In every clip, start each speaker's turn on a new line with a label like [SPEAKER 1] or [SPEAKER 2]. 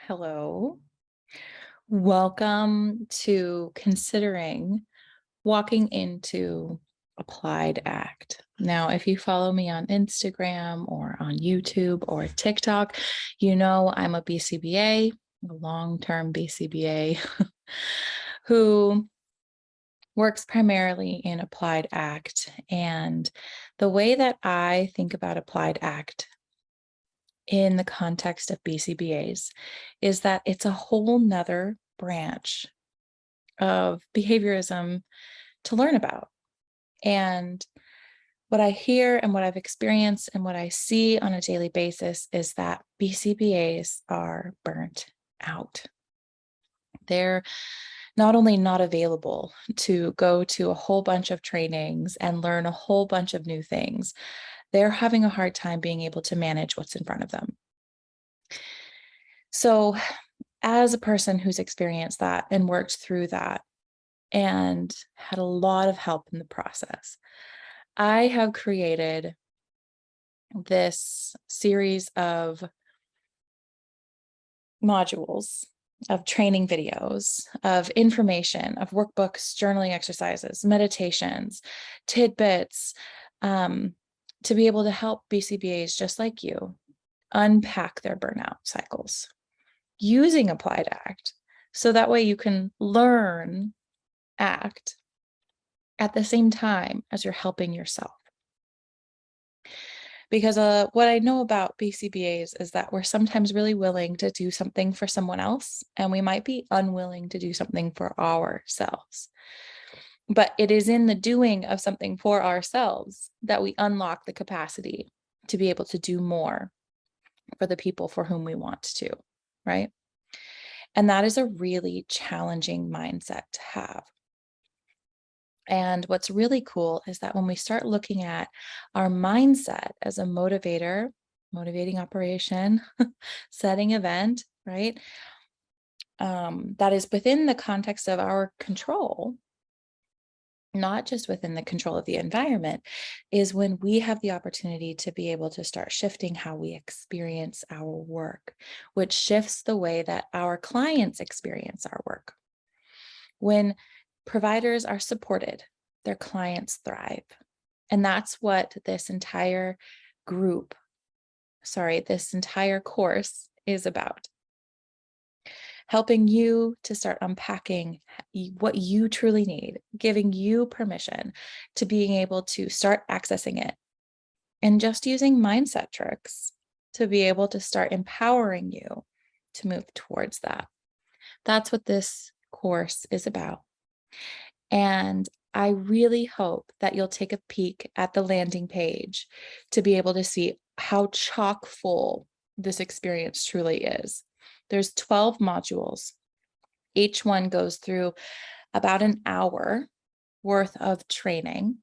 [SPEAKER 1] Hello. Welcome to considering walking into applied act. Now, if you follow me on Instagram or on YouTube or TikTok, you know I'm a BCBA, a long-term BCBA, who works primarily in applied act. And the way that I think about applied act in the context of BCBAs is that it's a whole nother branch of behaviorism to learn about. And what I hear and what I've experienced and what I see on a daily basis is that BCBAs are burnt out. They're not only not available to go to a whole bunch of trainings and learn a whole bunch of new things, they're having a hard time being able to manage what's in front of them. So, as a person who's experienced that and worked through that and had a lot of help in the process, I have created this series of modules, of training videos, of information, of workbooks, journaling exercises, meditations, tidbits, to be able to help BCBAs just like you unpack their burnout cycles using applied act. So that way you can learn act at the same time as you're helping yourself. Because what I know about BCBAs is that we're sometimes really willing to do something for someone else, and we might be unwilling to do something for ourselves. But it is in the doing of something for ourselves that we unlock the capacity to be able to do more for the people for whom we want to, right? And that is a really challenging mindset to have. And what's really cool is that when we start looking at our mindset as a motivator, motivating operation, setting event, right? That is within the context of our control, not just within the control of the environment, is when we have the opportunity to be able to start shifting how we experience our work, which shifts the way that our clients experience our work. When providers are supported, their clients thrive. And that's what this entire this entire course is about. Helping you to start unpacking what you truly need, giving you permission to being able to start accessing it, and just using mindset tricks to be able to start empowering you to move towards that. That's what this course is about. And I really hope that you'll take a peek at the landing page to be able to see how chock full this experience truly is. There's 12 modules. Each one goes through about an hour worth of training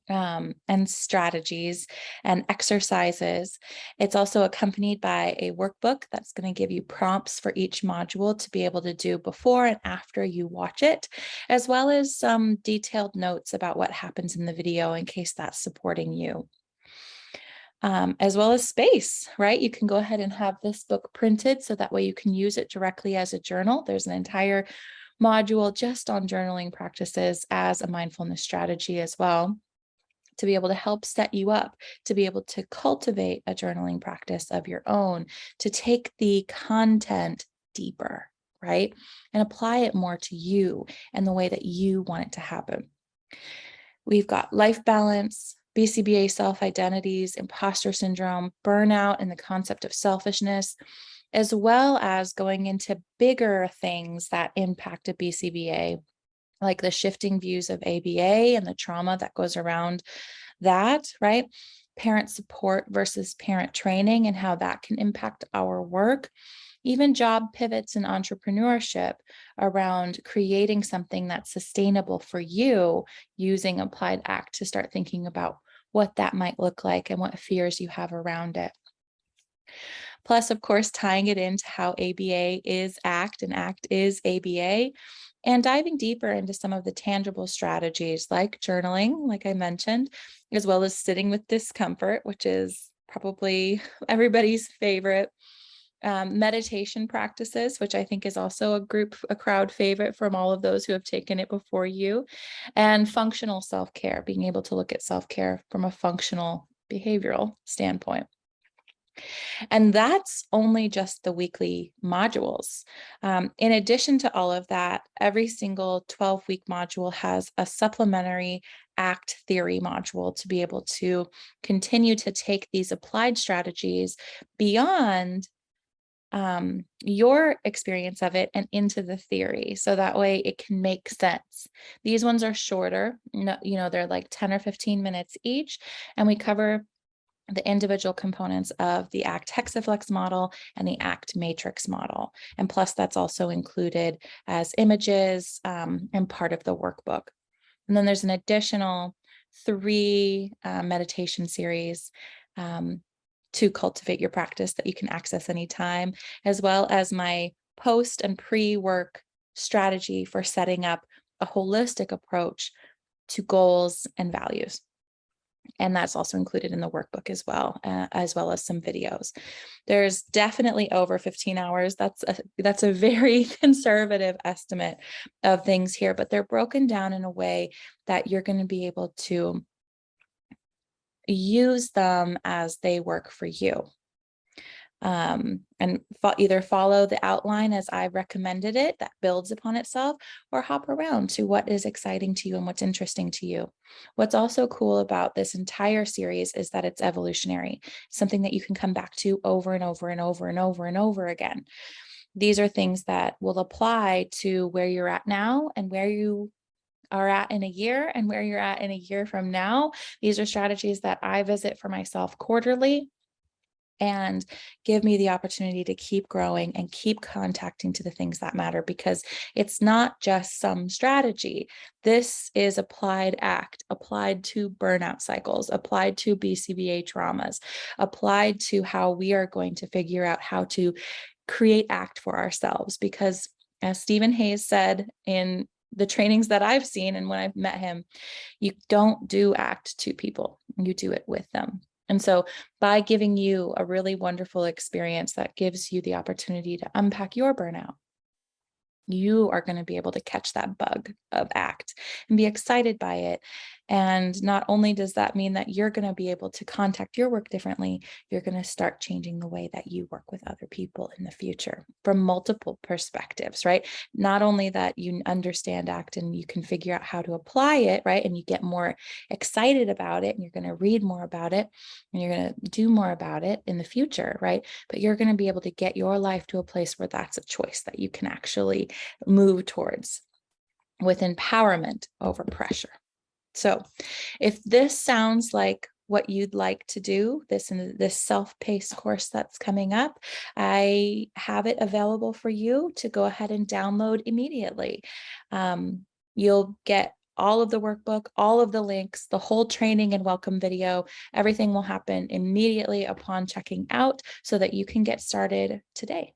[SPEAKER 1] and strategies and exercises. It's also accompanied by a workbook that's going to give you prompts for each module to be able to do before and after you watch it, as well as some detailed notes about what happens in the video in case that's supporting you. As well as space, right? You can go ahead and have this book printed so that way you can use it directly as a journal. There's an entire module just on journaling practices as a mindfulness strategy as well, to be able to help set you up, to be able to cultivate a journaling practice of your own, to take the content deeper, right? And apply it more to you and the way that you want it to happen. We've got life balance, BCBA self-identities, imposter syndrome, burnout, and the concept of selfishness, as well as going into bigger things that impact a BCBA, like the shifting views of ABA and the trauma that goes around that, right? Parent support versus parent training and how that can impact our work. Even job pivots and entrepreneurship around creating something that's sustainable for you using applied act to start thinking about what that might look like and what fears you have around it. Plus, of course, tying it into how ABA is ACT and ACT is ABA, and diving deeper into some of the tangible strategies like journaling, like I mentioned, as well as sitting with discomfort, which is probably everybody's favorite, meditation practices, which I think is also a crowd favorite from all of those who have taken it before you, and functional self-care, being able to look at self-care from a functional behavioral standpoint. And that's only just the weekly modules. In addition to all of that, every single 12-week module has a supplementary ACT theory module to be able to continue to take these applied strategies beyond your experience of it and into the theory. So that way it can make sense. These ones are shorter, they're like 10 or 15 minutes each, and we cover the individual components of the ACT hexaflex model and the ACT matrix model. And plus that's also included as images and part of the workbook. And then there's an additional 3 meditation series to cultivate your practice that you can access anytime, as well as my post and pre-work strategy for setting up a holistic approach to goals and values. And that's also included in the workbook as well as some videos. There's definitely over 15 hours. That's a very conservative estimate of things here, but they're broken down in a way that you're going to be able to use them as they work for you. And either follow the outline as I recommended it that builds upon itself, or hop around to what is exciting to you and what's interesting to you. What's also cool about this entire series is that it's evolutionary, something that you can come back to over and over and over and over and over again. These are things that will apply to where you're at now and where you are at in a year and where you're at in a year from now. These are strategies that I visit for myself quarterly and give me the opportunity to keep growing and keep contacting to the things that matter, because it's not just some strategy. This is applied ACT, applied to burnout cycles, applied to BCBA traumas, applied to how we are going to figure out how to create ACT for ourselves. Because as Stephen Hayes said in the trainings that I've seen and when I've met him, you don't do ACT to people, you do it with them. And so by giving you a really wonderful experience that gives you the opportunity to unpack your burnout, you are going to be able to catch that bug of ACT and be excited by it. And not only does that mean that you're going to be able to contact your work differently, you're going to start changing the way that you work with other people in the future from multiple perspectives, right? Not only that you understand ACT and you can figure out how to apply it, right? And you get more excited about it and you're going to read more about it and you're going to do more about it in the future, right? But you're going to be able to get your life to a place where that's a choice that you can actually move towards with empowerment over pressure. So if this sounds like what you'd like to do, this self-paced course that's coming up, I have it available for you to go ahead and download immediately. You'll get all of the workbook, all of the links, the whole training and welcome video. Everything will happen immediately upon checking out so that you can get started today.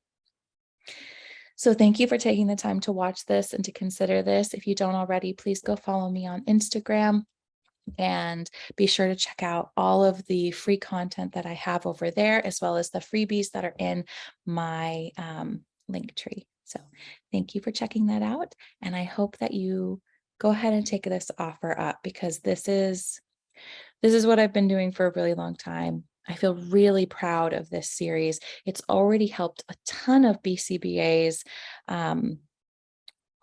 [SPEAKER 1] So thank you for taking the time to watch this and to consider this. If you don't already, please go follow me on Instagram and be sure to check out all of the free content that I have over there, as well as the freebies that are in my link tree. So thank you for checking that out. And I hope that you go ahead and take this offer up, because this is what I've been doing for a really long time. I feel really proud of this series. It's already helped a ton of BCBAs.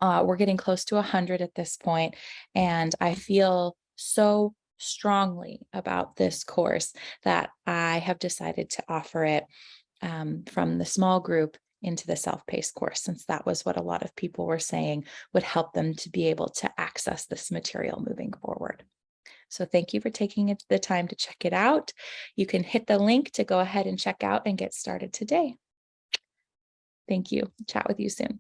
[SPEAKER 1] We're getting close to 100 at this point, and I feel so strongly about this course that I have decided to offer it from the small group into the self-paced course, since that was what a lot of people were saying would help them to be able to access this material moving forward. So thank you for taking the time to check it out. You can hit the link to go ahead and check out and get started today. Thank you. Chat with you soon.